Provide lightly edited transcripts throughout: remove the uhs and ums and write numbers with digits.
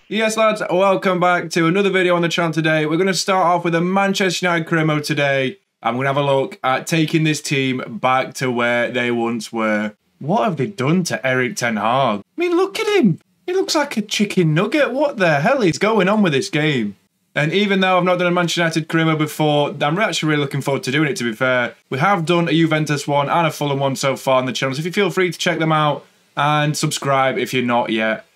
Yes, lads, welcome back to another video on the channel today. We're going to start off with a Manchester United career mode today. I'm going to have a look at taking this team back to where they once were. What have they done to Erik Ten Haag? I mean, look at him. He looks like a chicken nugget. What the hell is going on with this game? And even though I've not done a Manchester United career mode before, I'm actually really looking forward to doing it, to be fair. We have done a Juventus one and a Fulham one so far on the channel, so if you feel free to check them out and subscribe if you're not yet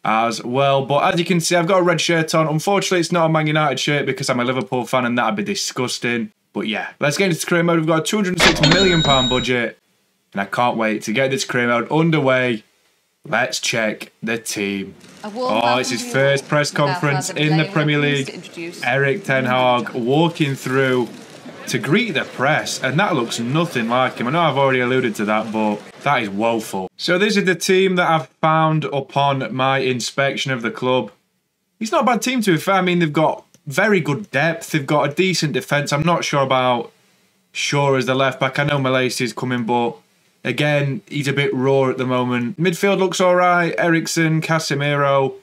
as well. But as you can see, I've got a red shirt on. Unfortunately, it's not a Man United shirt because I'm a Liverpool fan and that'd be disgusting. But yeah, let's get into this career mode. We've got a £206 million budget and I can't wait to get this career mode underway. Let's check the team. Oh, it's his first press conference in the Premier League. Erik Ten Haag walking through to greet the press, and that looks nothing like him. I know I've already alluded to that, but that is woeful. So this is the team that I've found upon my inspection of the club. It's not a bad team, to be fair. I mean, they've got very good depth. They've got a decent defence. I'm not sure about Shaw as the left back. I know Malaysia's coming, but again, he's a bit raw at the moment. Midfield looks all right. Eriksen, Casemiro.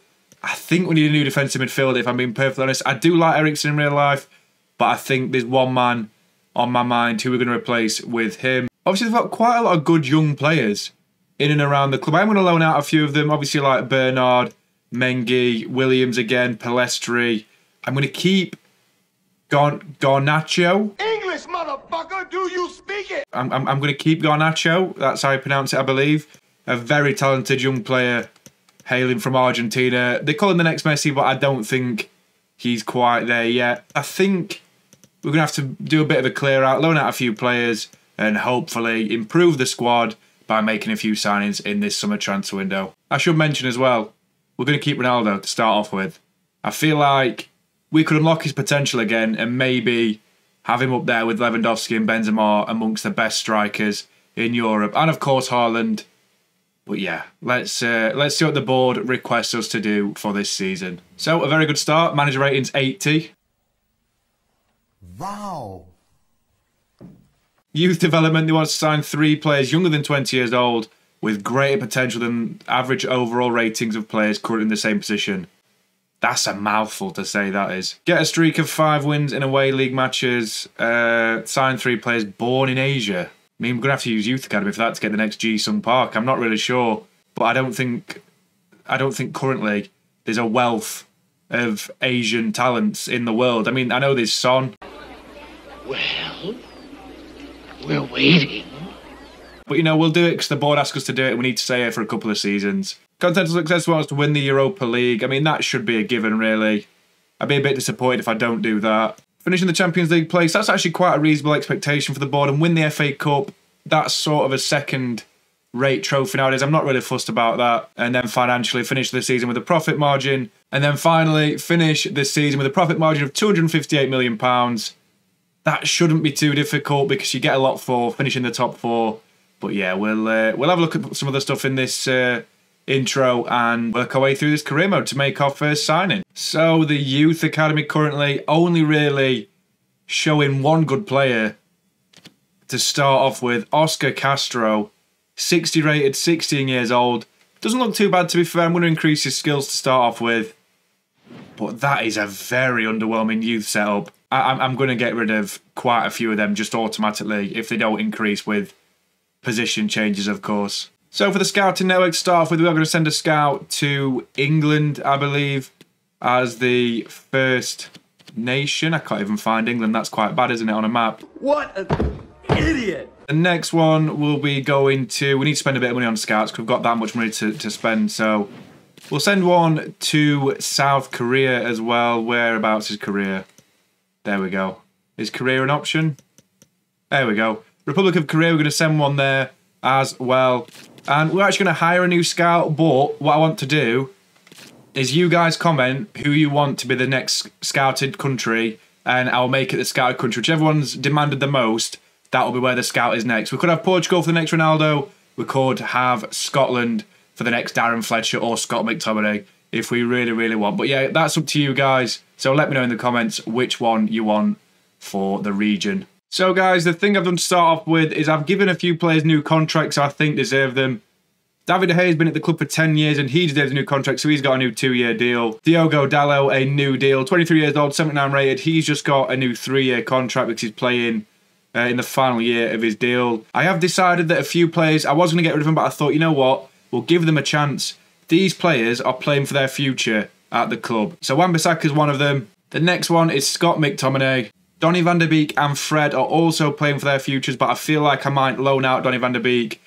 I think we need a new defensive midfielder, if I'm being perfectly honest. I do like Eriksen in real life, but I think there's one man on my mind who we're going to replace with him. Obviously, they've got quite a lot of good young players in and around the club. I'm going to loan out a few of them. Obviously, like Bernard, Mengi, Williams again, Palestri. I'm going to keep Garnacho. English, motherfucker, do you speak it? I'm going to keep Garnacho. That's how I pronounce it, I believe. A very talented young player hailing from Argentina. They call him the next Messi, but I don't think he's quite there yet. I think we're going to have to do a bit of a clear out, loan out a few players, and hopefully improve the squad by making a few signings in this summer transfer window. I should mention as well, we're going to keep Ronaldo to start off with. I feel like we could unlock his potential again and maybe have him up there with Lewandowski and Benzema amongst the best strikers in Europe. And of course, Haaland. But yeah, let's see what the board requests us to do for this season. So, a very good start. Manager rating's 80. Wow. Youth development, they want to sign 3 players younger than 20 years old with greater potential than average overall ratings of players currently in the same position. That's a mouthful to say, that is. Get a streak of 5 wins in away league matches. Sign 3 players born in Asia. I mean, we're going to have to use Youth Academy for that to get the next Ji-Sung Park. I'm not really sure. But I don't think currently there's a wealth of Asian talents in the world. I mean, I know there's Son. Well, we're waiting. But, you know, we'll do it because the board asked us to do it and we need to stay here for a couple of seasons. Continental success wants to win the Europa League. I mean, that should be a given, really. I'd be a bit disappointed if I don't do that. Finishing the Champions League place, that's actually quite a reasonable expectation for the board. And win the FA Cup, that's sort of a second-rate trophy nowadays. I'm not really fussed about that. And then financially, finish the season with a profit margin. And then finally, finish the season with a profit margin of £258 million. That shouldn't be too difficult because you get a lot for finishing the top 4. But yeah, we'll have a look at some of the stuff in this intro and work our way through this career mode to make our first signing. So the Youth Academy currently only really showing one good player to start off with. Oscar Castro, 60 rated, 16 years old. Doesn't look too bad, to be fair. I'm going to increase his skills to start off with. But that is a very underwhelming youth setup. I'm going to get rid of quite a few of them just automatically if they don't increase with position changes, of course. So for the scouting network to start off with, we are going to send a scout to England, I believe, as the first nation. I can't even find England. That's quite bad, isn't it, on a map? What an idiot. The next one will be going to... We need to spend a bit of money on scouts because we've got that much money to spend. So we'll send one to South Korea as well. Whereabouts is Korea? There we go. Is Korea an option? There we go. Republic of Korea, we're going to send one there as well. And we're actually going to hire a new scout, but what I want to do is you guys comment who you want to be the next scouted country, and I'll make it the scouted country. Whichever one's demanded the most, that will be where the scout is next. We could have Portugal for the next Ronaldo. We could have Scotland for the next Darren Fletcher or Scott McTominay if we really, really want. But yeah, that's up to you guys. So let me know in the comments which one you want for the region. So guys, the thing I've done to start off with is I've given a few players new contracts I think deserve them. David De Gea has been at the club for 10 years and he deserves a new contract, so he's got a new 2-year deal. Diogo Dalot, a new deal. 23 years old, 79 rated. He's just got a new 3-year contract because he's playing in the final year of his deal. I have decided that a few players, I was going to get rid of them, but I thought, you know what? We'll give them a chance. These players are playing for their future at the club. So Wan-Bissaka is one of them. The next one is Scott McTominay. Donny van der Beek and Fred are also playing for their futures, but I feel like I might loan out Donny van der Beek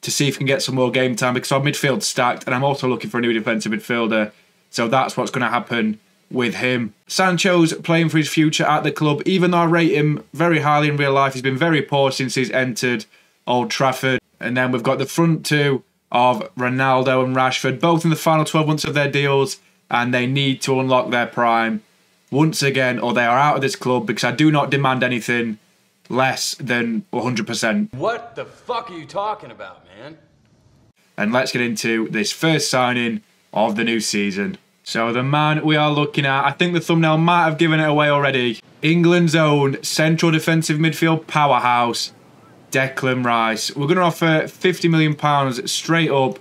to see if we can get some more game time because our midfield's stacked and I'm also looking for a new defensive midfielder. So that's what's going to happen with him. Sancho's playing for his future at the club. Even though I rate him very highly in real life, he's been very poor since he's entered Old Trafford. And then we've got the front two of Ronaldo and Rashford, both in the final 12 months of their deals, and they need to unlock their prime once again or they are out of this club because I do not demand anything less than 100%. What the fuck are you talking about, man? And let's get into this first signing of the new season. So the man we are looking at, I think the thumbnail might have given it away already. England's own central defensive midfield powerhouse, Declan Rice. We're going to offer £50 million straight up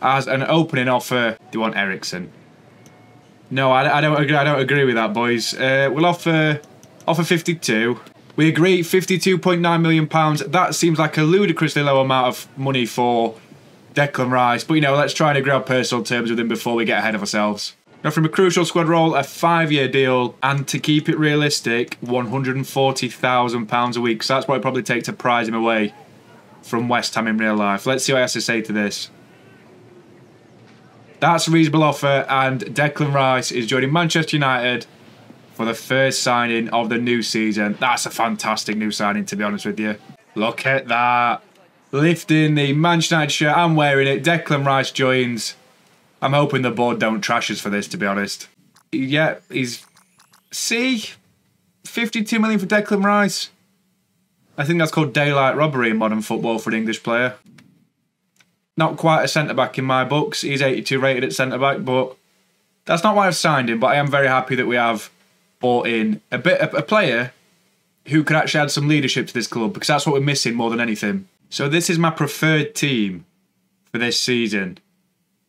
as an opening offer. Do you want Eriksen? No, I don't agree with that, boys. We'll offer 52. We agree £52.9 million. That seems like a ludicrously low amount of money for Declan Rice. But, you know, let's try and agree on personal terms with him before we get ahead of ourselves. Now, from a crucial squad role, a 5-year deal, and to keep it realistic, £140,000 a week. So that's what it'd probably take to prize him away from West Ham in real life. Let's see what he has to say to this. That's a reasonable offer, and Declan Rice is joining Manchester United for the first signing of the new season. That's a fantastic new signing, to be honest with you. Look at that. Lifting the Manchester United shirt, I'm wearing it. Declan Rice joins. I'm hoping the board don't trash us for this, to be honest. Yeah, he's... See? 52 million for Declan Rice. I think that's called daylight robbery in modern football for an English player. Not quite a centre-back in my books. He's 82 rated at centre-back, but that's not why I've signed him. But I am very happy that we have bought in a player who could actually add some leadership to this club, because that's what we're missing more than anything. So this is my preferred team for this season.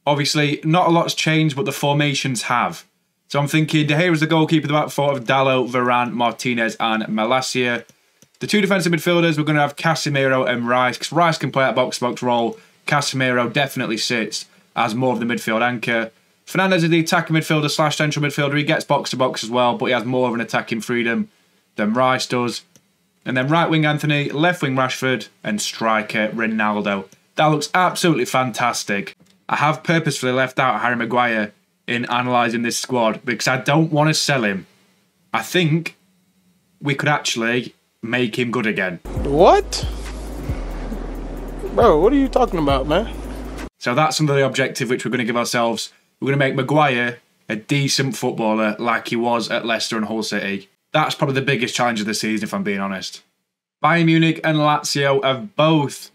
Obviously, not a lot's changed, but the formations have. So I'm thinking De Gea is the goalkeeper, the back four of Dalot, Varane, Martinez and Malacia. The two defensive midfielders, we're going to have Casemiro and Rice, because Rice can play that box-to-box role. Casemiro definitely sits as more of the midfield anchor. Fernandes is the attacking midfielder / central midfielder. He gets box-to-box as well, but he has more of an attacking freedom than Rice does. And then right wing Anthony, left wing Rashford, and striker Ronaldo. That looks absolutely fantastic. I have purposefully left out Harry Maguire in analysing this squad because I don't want to sell him. I think we could actually make him good again. What? Bro, what are you talking about, man? So that's under the objective which we're going to give ourselves. We're going to make Maguire a decent footballer like he was at Leicester and Hull City. That's probably the biggest challenge of the season, if I'm being honest. Bayern Munich and Lazio have both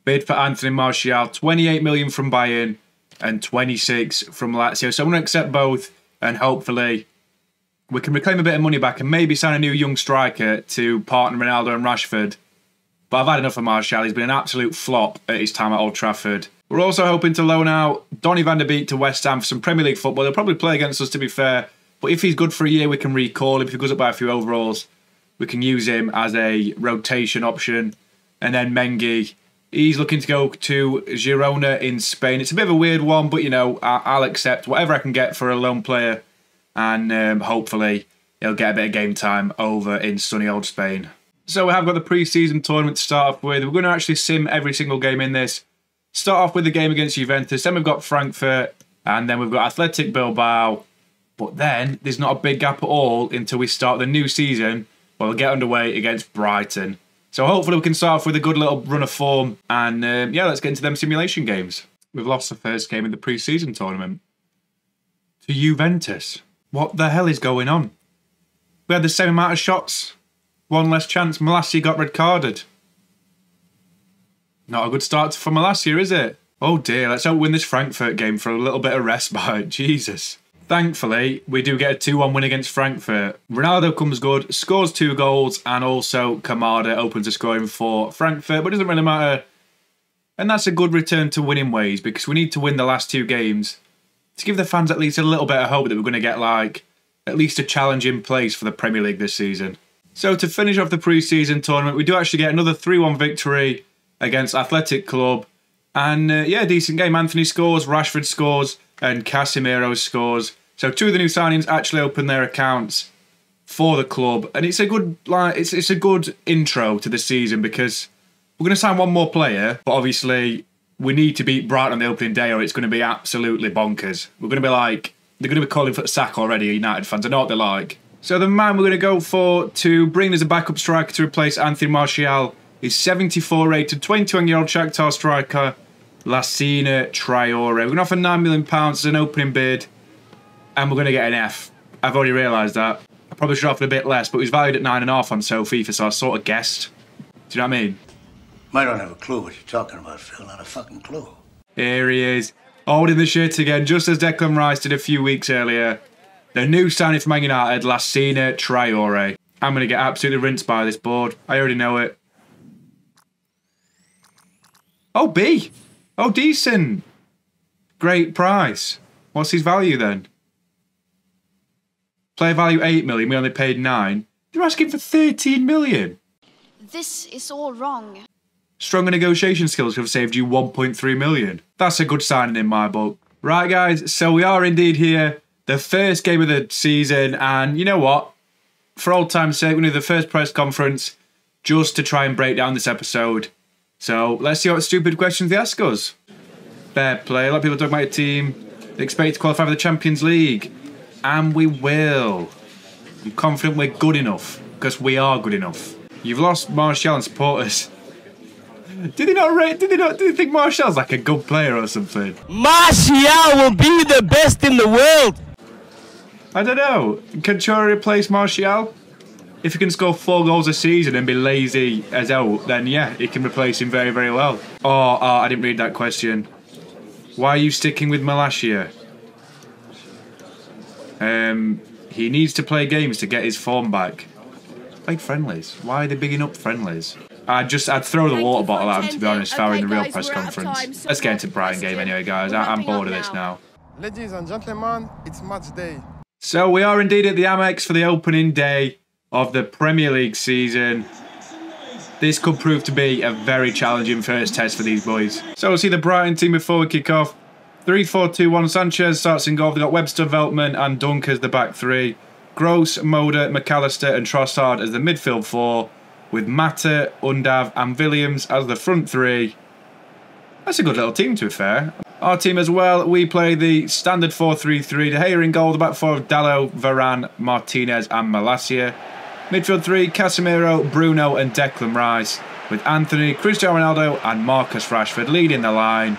bid for Anthony Martial. 28 million from Bayern and 26 from Lazio. So I'm going to accept both, and hopefully we can reclaim a bit of money back and maybe sign a new young striker to partner Ronaldo and Rashford. But I've had enough of Martial. He's been an absolute flop at his time at Old Trafford. We're also hoping to loan out Donny van der Beek to West Ham for some Premier League football. He'll probably play against us, to be fair. But if he's good for a year, we can recall him. If he goes up by a few overalls, we can use him as a rotation option. And then Mengi, he's looking to go to Girona in Spain. It's a bit of a weird one, but, you know, I'll accept whatever I can get for a lone player. And hopefully he'll get a bit of game time over in sunny old Spain. So we have got the pre-season tournament to start off with. We're going to actually sim every single game in this. Start off with the game against Juventus. Then we've got Frankfurt. And then we've got Athletic Bilbao. But then there's not a big gap at all until we start the new season, where we'll get underway against Brighton. So hopefully we can start off with a good little run of form. And yeah, let's get into them simulation games. We've lost the first game in the pre-season tournament to Juventus. What the hell is going on? We had the same amount of shots. One less chance. Malacia got red carded. Not a good start for Malacia, is it? Oh dear, let's hope we win this Frankfurt game for a little bit of respite. Jesus. Thankfully, we do get a 2-1 win against Frankfurt. Ronaldo comes good, scores 2 goals, and also Kamada opens the scoring for Frankfurt. But it doesn't really matter And that's a good return to winning ways because we need to win the last 2 games to give the fans at least a little bit of hope that we're going to get like at least a challenge in place for the Premier League this season. So to finish off the pre-season tournament, we do actually get another 3-1 victory against Athletic Club. And yeah, decent game. Anthony scores, Rashford scores, and Casemiro scores. So 2 of the new signings actually open their accounts for the club, and it's a good it's a good intro to the season because we're going to sign 1 more player, but obviously we need to beat Brighton on the opening day, or it's going to be absolutely bonkers. We're going to be like they're going to be calling for the sack already, United fans. I know what they're like. So the man we're going to go for to bring as a backup striker to replace Anthony Martial is 74 rated 21-year-old Shakhtar striker Lassina Traore. We're going to offer £9 million as an opening bid, and we're going to get an F. I've already realised that. I probably should have offered a bit less, but he's valued at 9.5 on FIFA, so I sort of guessed. Do you know what I mean? I don't have a clue what you're talking about, Phil. Not a fucking clue. Here he is, holding the shirt again, just as Declan Rice did a few weeks earlier. The new signing for Man United, Lassina Traore. I'm going to get absolutely rinsed by this board. I already know it. Oh, B. Oh, decent. Great price. What's his value then? Player value 8 million, we only paid 9. You're asking for 13 million. This is all wrong. Stronger negotiation skills have saved you 1.3 million. That's a good signing in my book. Right, guys, so we are indeed here. The first game of the season, and you know what? For old time's sake, we're going to do the first press conference just to try and break down this episode. So let's see what stupid questions they ask us. Fair play. A lot of people talk about your team. They expect to qualify for the Champions League. And we will. I'm confident we're good enough. Because we are good enough. You've lost Martial and supporters. Did they think Martial's like a good player or something? Martial will be the best in the world. I don't know. Can Traore replace Martial? If he can score 4 goals a season and be lazy as hell, then yeah, he can replace him very, very well. Oh, I didn't read that question. Why are you sticking with Malacia? He needs to play games to get his form back. Played friendlies. Why are they bigging up friendlies? I'd throw the water bottle at him, to be honest, if I were in the real press conference. Let's get into the Brighton game anyway, guys. I'm bored of this now. Ladies and gentlemen, it's match day. So we are indeed at the Amex for the opening day of the Premier League season. This could prove to be a very challenging first test for these boys. So we'll see the Brighton team before we kick off. 3-4-2-1. Sanchez starts in goal. They've got Webster, Veltman and Dunk as the back 3. Gross, Moder, McAllister and Trossard as the midfield 4. With Mata, Undav and Williams as the front 3. That's a good little team, to be fair. Our team as well, we play the standard 4-3-3. De Gea in goal, the back 4 of Dalot, Varane, Martinez and Malacia. Midfield 3, Casemiro, Bruno and Declan Rice. With Anthony, Cristiano Ronaldo and Marcus Rashford leading the line.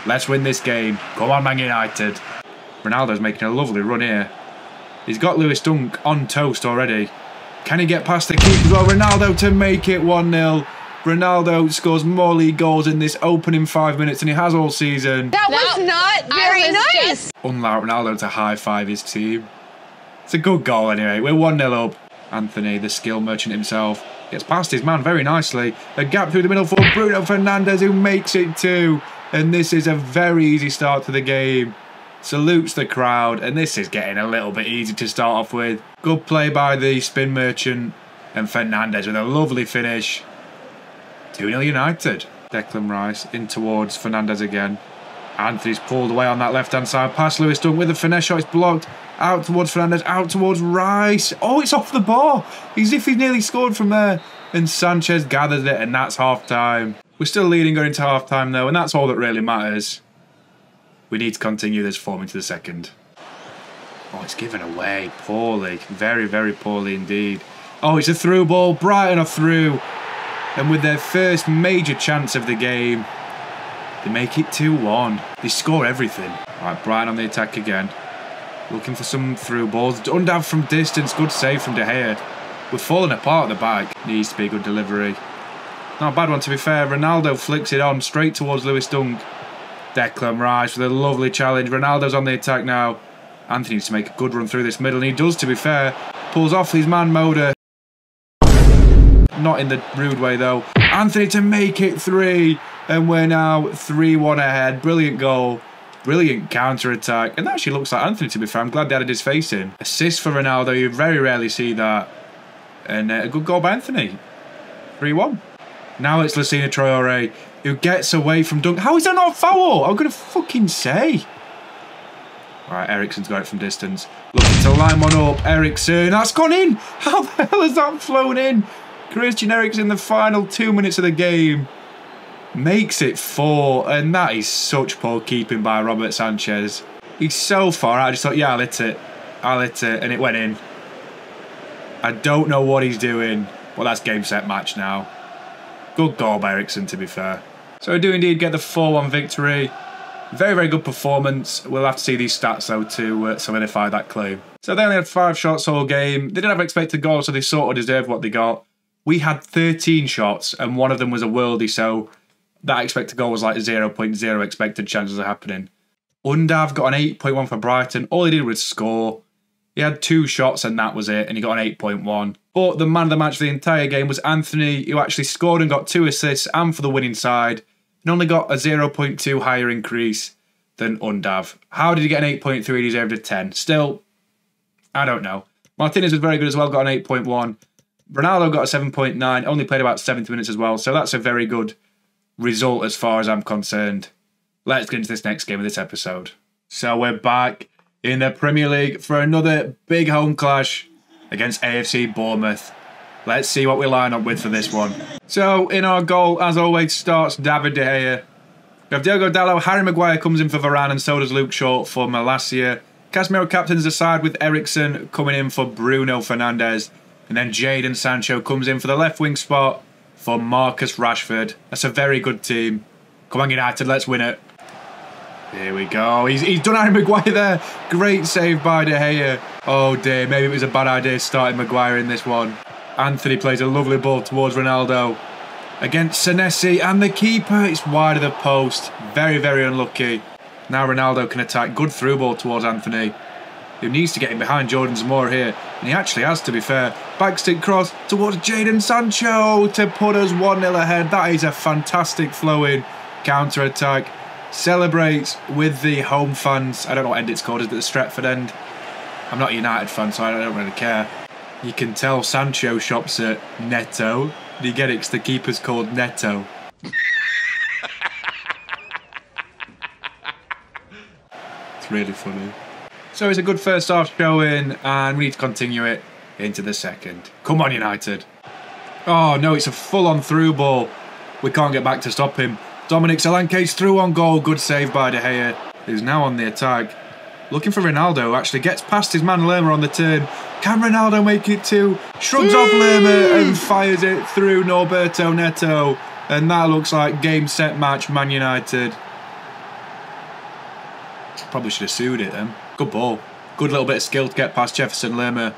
Let's win this game. Come on, Man United. Ronaldo's making a lovely run here. He's got Lewis Dunk on toast already. Can he get past the keeper as well? Ronaldo to make it 1-0. Ronaldo scores more league goals in this opening 5 minutes than he has all season. That was not very nice. Unlike Ronaldo to high-five his team. It's a good goal anyway. We're 1-0 up. Anthony, the skill merchant himself, gets past his man very nicely. A gap through the middle for Bruno Fernandes, who makes it 2. And this is a very easy start to the game. Salutes the crowd, and this is getting a little bit easy to start off with. Good play by the spin merchant, and Fernandes with a lovely finish. 2-0 United. Declan Rice in towards Fernandes again. Anthony's pulled away on that left-hand side. Past Lewis Dunk with the finesse shot. It's blocked. Out towards Fernandes. Out towards Rice. Oh, it's off the bar. As if he's nearly scored from there. And Sanchez gathers it, and that's half-time. We're still leading going into half-time, though, and that's all that really matters. We need to continue this form into the second. Oh, it's given away poorly. Very, very poorly indeed. Oh, it's a through ball. Brighton are through. And with their first major chance of the game, they make it 2-1. They score everything. Right, Brighton on the attack again. Looking for some through balls. Undav from distance. Good save from De Gea. We're falling apart at the back. Needs to be a good delivery. Not a bad one, to be fair. Ronaldo flicks it on straight towards Lewis Dunk. Declan Rice with a lovely challenge. Ronaldo's on the attack now. Anthony needs to make a good run through this middle, and he does, to be fair. Pulls off his man Moder. Not in the rude way, though. Anthony to make it 3. And we're now 3-1 ahead. Brilliant goal. Brilliant counter-attack. And that actually looks like Anthony, to be fair. I'm glad they added his face in. Assist for Ronaldo. You very rarely see that. And a good goal by Anthony. 3-1. Now it's Lassina Traore, who gets away from Dunk. How is that not a foul? I'm going to fucking say. All right, Eriksen's got it from distance. Looking to line one up. Eriksen. That's gone in. How the hell has that flown in? Christian Eriksen in the final 2 minutes of the game makes it 4. And that is such poor keeping by Robert Sanchez. He's so far out. I just thought, yeah, I'll hit it. I'll hit it. And it went in. I don't know what he's doing. Well, that's game, set, match now. Good goal by Eriksen, to be fair. So I do indeed get the 4-1 victory. Very, very good performance. We'll have to see these stats, though, to solidify that claim. So they only had 5 shots all game. They didn't have expected goals, so they sort of deserved what they got. We had 13 shots, and one of them was a worldie, so that expected goal was like 0.0 expected chances of happening. Undav got an 8.1 for Brighton. All he did was score. He had 2 shots, and that was it, and he got an 8.1. But the man of the match for the entire game was Anthony, who actually scored and got 2 assists and for the winning side, and only got a 0.2 higher increase than Undav. How did he get an 8.3? He deserved a 10. Still, I don't know. Martinez was very good as well, got an 8.1. Ronaldo got a 7.9, only played about 70 minutes as well, so that's a very good result as far as I'm concerned. Let's get into this next game of this episode. So we're back in the Premier League for another big home clash against AFC Bournemouth. Let's see what we line up with for this one. So, in our goal, as always, starts David De Gea. We have Diogo Dalot, Harry Maguire comes in for Varane, and so does Luke Shaw for Malacia. Casemiro captains the side with Eriksen coming in for Bruno Fernandes. And then Jadon Sancho comes in for the left wing spot for Marcus Rashford. That's a very good team. Come on, United, let's win it. Here we go. He's done Harry Maguire there. Great save by De Gea. Oh dear, maybe it was a bad idea starting Maguire in this one. Anthony plays a lovely ball towards Ronaldo. Against Senesi, and the keeper, it's wide of the post. Very, very unlucky. Now Ronaldo can attack. Good through ball towards Anthony, who needs to get in behind Jordan Zamora here. And he actually has, to be fair. Backstick cross towards Jadon Sancho to put us 1-0 ahead. That is a fantastic flowing counter-attack. Celebrates with the home fans. I don't know what end it's called. Is it the Stretford end? I'm not a United fan, so I don't really care. You can tell Sancho shops at Netto. Do you get it? 'Cause the keeper's called Netto. It's really funny. So it's a good first half showing, and we need to continue it into the second. Come on, United. Oh no, it's a full-on through ball. We can't get back to stop him. Dominic Solanke's through on goal. Good save by De Gea, who's now on the attack. Looking for Ronaldo, actually gets past his man Lerma on the turn. Can Ronaldo make it too? Shrugs off Lerma and fires it through Norberto Neto. And that looks like game, set, match, Man United. Probably should have sued it then. Good ball. Good little bit of skill to get past Jefferson Lerma.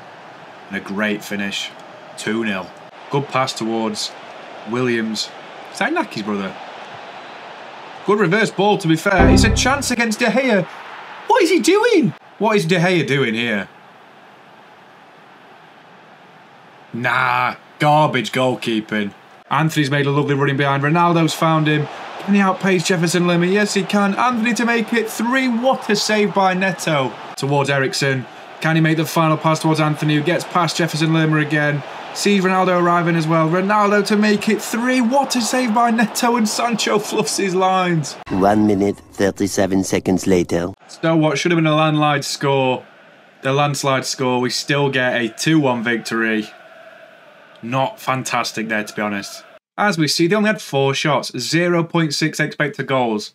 And a great finish. 2-0. Good pass towards Williams. Is that Naki's brother? Good reverse ball, to be fair. It's a chance against De Gea. What is he doing? What is De Gea doing here? Nah, garbage goalkeeping. Anthony's made a lovely running behind. Ronaldo's found him. Can he outpace Jefferson Lerma? Yes, he can. Anthony to make it 3. What a save by Neto. Towards Eriksen. Can he make the final pass towards Anthony, who gets past Jefferson Lerma again? Sees Ronaldo arriving as well. Ronaldo to make it 3. What a save by Neto, and Sancho fluffs his lines. 1 minute, 37 seconds later. So what should have been a landslide score, we still get a 2-1 victory. Not fantastic there, to be honest. As we see, they only had 4 shots. 0.6 expected goals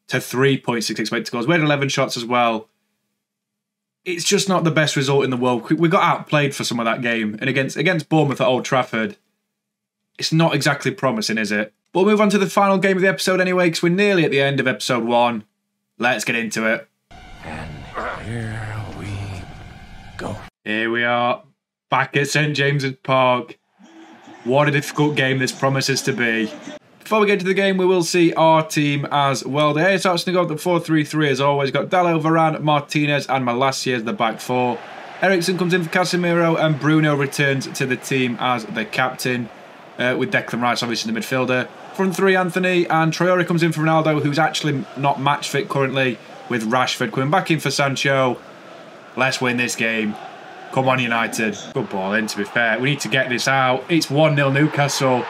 to 3.6 expected goals. We had 11 shots as well. It's just not the best result in the world. We got outplayed for some of that game. And against Bournemouth at Old Trafford, it's not exactly promising, is it? But we'll move on to the final game of the episode anyway, because we're nearly at the end of episode 1. Let's get into it. And here we go. Here we are, back at St James's Park. What a difficult game this promises to be. Before we get to the game, we will see our team as well. The Gea starts to go up the 4-3-3 as always. Got Dalot, Varane, Martinez and Malacia as the back 4. Eriksen comes in for Casemiro, and Bruno returns to the team as the captain. With Declan Rice obviously the midfielder. Front three, Anthony, and Traore comes in for Ronaldo, who's actually not match fit currently, with Rashford coming back in for Sancho. Let's win this game. Come on, United. Good ball in, to be fair. We need to get this out. It's 1-0 Newcastle.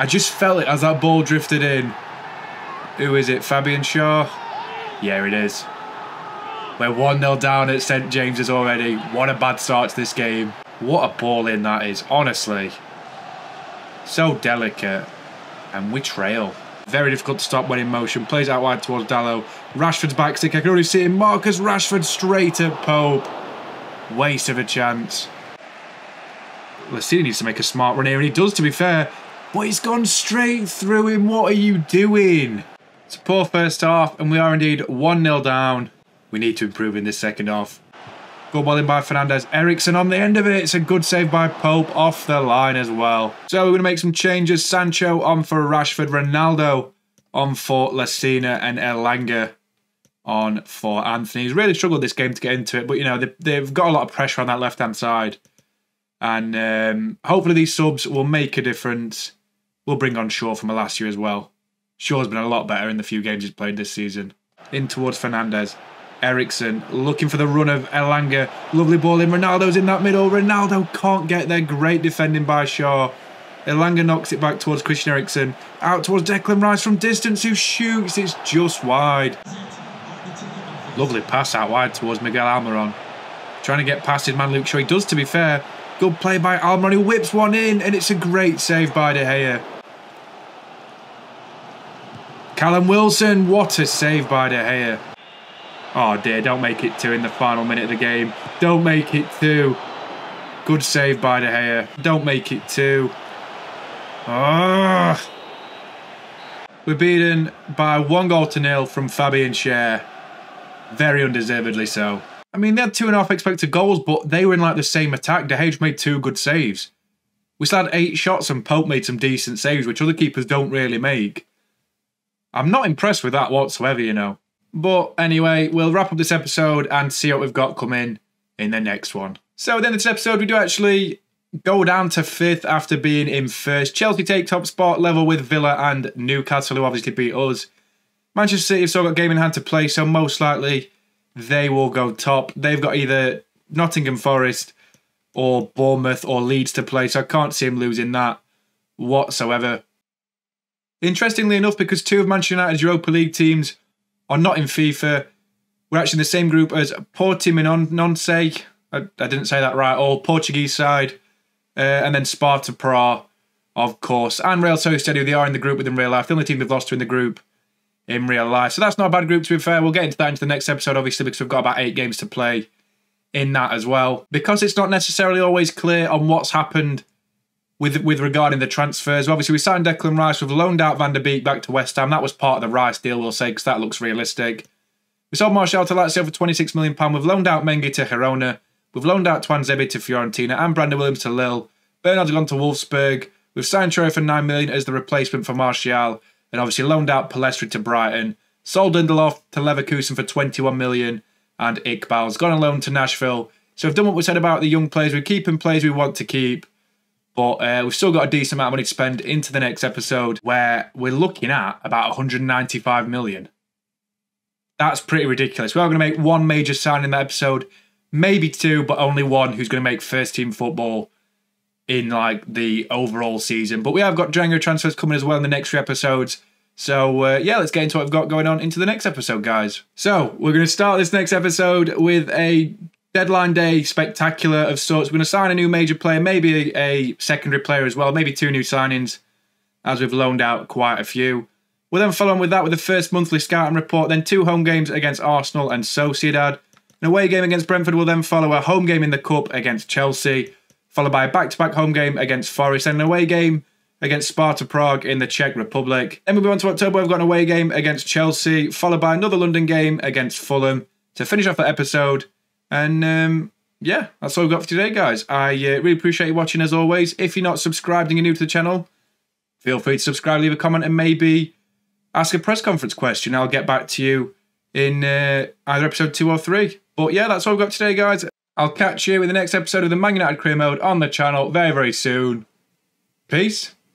I just felt it as that ball drifted in. Who is it? Fabian Shaw? Yeah, it is. We're 1-0 down at St James's already. What a bad start to this game. What a ball in that is, honestly. So delicate. And we trail. Very difficult to stop when in motion. Plays out wide towards Dalot. Rashford's back stick. I can already see him. Marcus Rashford straight at Pope. Waste of a chance. Lassini needs to make a smart run here, and he does, to be fair. But he's gone straight through him. What are you doing? It's a poor first half, and we are indeed 1-0 down. We need to improve in this second half. Good ball in by Fernandez. Eriksen on the end of it. It's a good save by Pope off the line as well. So we're going to make some changes. Sancho on for Rashford. Ronaldo on for Lassina. And Elanga on for Anthony. He's really struggled this game to get into it. But, you know, they've got a lot of pressure on that left-hand side. And hopefully these subs will make a difference. We'll bring on Shaw from last year as well. Shaw's been a lot better in the few games he's played this season. In towards Fernandez. Eriksen looking for the run of Elanga. Lovely ball in. Ronaldo's in that middle. Ronaldo can't get there. Great defending by Shaw. Elanga knocks it back towards Christian Eriksen. Out towards Declan Rice from distance, who shoots. It's just wide. Lovely pass out wide towards Miguel Almiron. Trying to get past his man Luke Shaw. He does, to be fair. Good play by Almiron, who whips one in. And it's a great save by De Gea. Callum Wilson. What a save by De Gea. Oh dear, don't make it 2 in the final minute of the game. Don't make it 2. Good save by De Gea. Don't make it 2. Oh. We're beaten by 1-0 from Fabian Shaw. Very undeservedly so. I mean, they had 2.5 expected goals, but they were in like the same attack. De Gea made 2 good saves. We still had 8 shots and Pope made some decent saves, which other keepers don't really make. I'm not impressed with that whatsoever, you know. But anyway, we'll wrap up this episode and see what we've got coming in the next one. So at the end of this episode, we do actually go down to 5th after being in 1st. Chelsea take top spot, level with Villa and Newcastle, who obviously beat us. Manchester City have still got game in hand to play, so most likely they will go top. They've got either Nottingham Forest or Bournemouth or Leeds to play, so I can't see them losing that whatsoever. Interestingly enough, because 2 of Manchester United's Europa League teams are not in FIFA, we're actually in the same group as Portimonense, I didn't say that right, or Portuguese side, and then Sparta Prague, of course, and Real Sociedad, who they are in the group with in real life. The only team they've lost to in the group in real life. So that's not a bad group, to be fair. We'll get into that into the next episode, obviously, because we've got about 8 games to play in that as well. Because it's not necessarily always clear on what's happened with regarding the transfers. Obviously, we signed Declan Rice. We've loaned out Van der Beek back to West Ham. That was part of the Rice deal, we'll say, because that looks realistic. We sold Martial to Lazio for £26 million. We've loaned out Mengi to Girona. We've loaned out Twanzebe to Fiorentina and Brandon Williams to Lille. Bernard's gone to Wolfsburg. We've signed Troy for £9 million as the replacement for Martial. And obviously loaned out Palestri to Brighton. Sold Lindelof to Leverkusen for £21 million. And Iqbal's gone on loan to Nashville. So we've done what we said about the young players. We're keeping players we want to keep. But we've still got a decent amount of money to spend into the next episode, where we're looking at about 195 million. That's pretty ridiculous. We are going to make 1 major signing in that episode, maybe 2, but only 1 who's going to make first team football in like the overall season. But we have got January transfers coming as well in the next 3 episodes. So yeah, let's get into what we've got going on into the next episode, guys. So we're going to start this next episode with a deadline day spectacular of sorts. We're going to sign a new major player, maybe a secondary player as well, maybe 2 new signings, as we've loaned out quite a few. We'll then follow on with that with the first monthly scouting report, then 2 home games against Arsenal and Sociedad. An away game against Brentford will then follow a home game in the Cup against Chelsea, followed by a back-to-back home game against Forest and an away game against Sparta Prague in the Czech Republic. Then we move on to October. We've got an away game against Chelsea, followed by another London game against Fulham to finish off the episode. And yeah, that's all we've got for today, guys. I really appreciate you watching as always. If you're not subscribed and you're new to the channel, feel free to subscribe, leave a comment, and maybe ask a press conference question. I'll get back to you in either episode 2 or 3. But yeah, that's all we've got today, guys. I'll catch you in the next episode of the Man United Career Mode on the channel very, very soon. Peace.